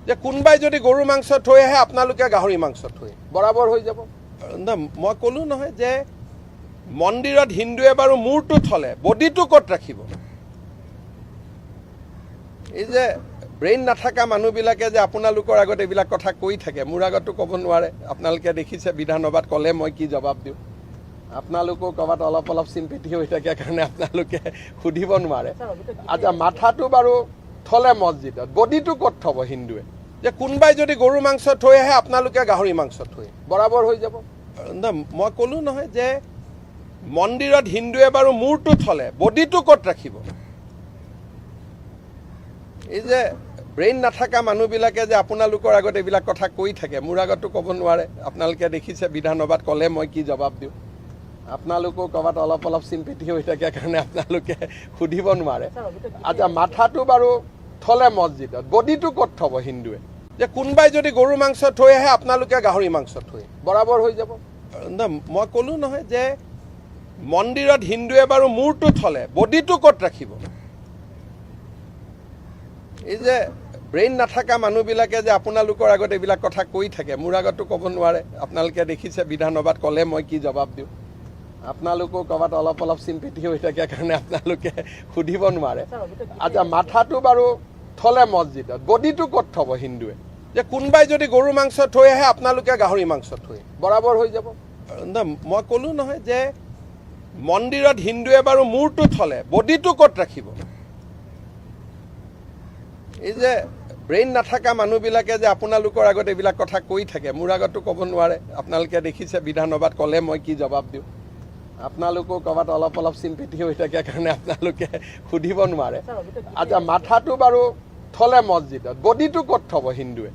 যে কোনোবাই যদি গৰু মাংস থৈ আহে আপোনালোকে গাহৰি মাংস থৈ বৰাবৰ হৈ যাব না মই ক'লো নহয় যে মন্দিৰত হিন্দুৱে বাৰু মূৰটো থলে বডিটো ক'ত ৰাখিব এই যে ব্ৰেইন নাথাকা মানুহবিলাকে যে আপোনালোকৰ আগত এইবিলাক কথা কৈ থাকে মোৰ আগতো ক'ব নোৱাৰে আপোনালোকে দেখিছে বিধানসভাত ক'লে মই কি জবাব দিওঁ আপোনালোকো ক'ৰবাত অলপ অলপ চিম্পিটি হৈ থাকে কাৰণে আপোনালোকে সুধিব নোৱাৰে আচ্ছা মাথাটো বাৰু থলে মছজিদত বডিটো ক'ত থব হিন্দুৱে যে কোনোবাই যদি গৰু মাংস থৈ আহে আপোনালোকে গাহৰি মাংস থৈ বৰাবৰ হৈ যাব না মই ক'লো নহয় যে মন্দিৰত হিন্দুৱে বাৰু মূৰটো থলে বডিটো ক'ত ৰাখিব এই যে ব্ৰেইন নাথাকা মানুহবিলাকে যে আপোনালোকৰ আগত এইবিলাক কথা কৈ থাকে মোৰ আগতো ক'ব নোৱাৰে আপোনালোকে দেখিছে বিধানসভাত ক'লে মই কি জবাব দিওঁ আপোনালোকো ক'ৰবাত অলপ অলপ চিম্পিটি হৈ থাকে কাৰণে আপোনালোকে সুধিব নোৱাৰে আচ্ছা মাথাটো বাৰু থলে মছজিদত বডিটো ক'ত থব হিন্দুৱে যে কোনোবাই যদি গৰু মাংস থৈ আহে আপোনালোকে গাহৰি মাংস থৈ বৰাবৰ হৈ যাব না মই ক'লো নহয় যে মন্দিৰত হিন্দুৱে বাৰু মূৰটো থলে বডিটো ক'ত ৰাখিব এই যে ব্ৰেইন নাথাকা মানুহবিলাকে যে আপোনালোকৰ আগত এইবিলাক কথা কৈ থাকে মোৰ আগতো ক'ব নোৱাৰে আপোনালোকে দেখিছে বিধানসভাত ক'লে মই কি জবাব দিওঁ আপোনালোকো ক'ৰবাত অলপ অলপ চিম্পিটি হৈ থাকে কাৰণে আপোনালোকে সুধিব নোৱাৰে আচ্ছা মাথাটো বাৰু থলে মছজিদত বডিটো ক'ত থব হিন্দুৱে যে কোনোবাই যদি গৰু মাংস থৈ আহে আপোনালোকে গাহৰি মাংস থৈ বৰাবৰ হৈ যাব না মই ক'লো নহয় যে মন্দিৰত হিন্দুৱে বাৰু মূৰটো থলে বডিটো ক'ত ৰাখিব এই যে ব্ৰেইন নাথাকা মানুহবিলাকে যে আপোনালোকৰ আগত এইবিলাক কথা কৈ থাকে মোৰ আগতো ক'ব নোৱাৰে আপোনালোকে দেখিছে বিধানসভাত ক'লে মই কি জবাব দিওঁ আপোনালোকো ক'ৰবাত অলপ অলপ চিম্পিটি হৈ থাকে কাৰণে আপোনালোকে সুধিব নোৱাৰে আচ্ছা মাথাটো বাৰু থলে মছজিদত বডিটো ক'ত থব হিন্দুৱে